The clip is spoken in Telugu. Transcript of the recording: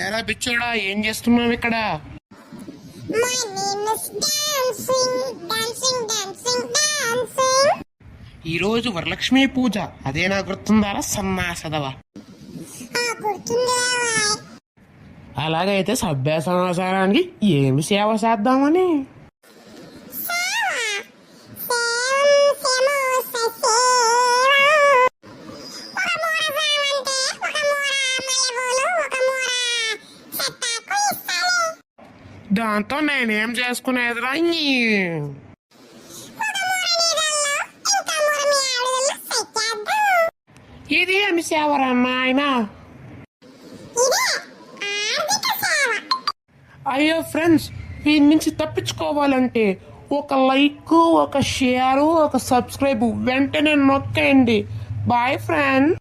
ఎరా పిచ్చోడా, ఏం చేస్తున్నావు ఇక్కడ? My name is dancing, dancing, dancing, dancing. ఈరోజు వరలక్ష్మి పూజ, అదేనా గుర్తుందారా సన్నాసదవా? గుర్తుందేవా? అలాగైతే సభ్య సమాచారానికి ఏమి సేవ చేద్దామని. దాంతో నేనేం చేసుకునేదిరా? ఇది ఏమి సేవరా నాయన? అయ్యో ఫ్రెండ్స్, వీరి నుంచి తప్పించుకోవాలంటే ఒక లైక్, ఒక షేరు, ఒక సబ్స్క్రైబ్ వెంటనే నొక్కండి. Bye friends.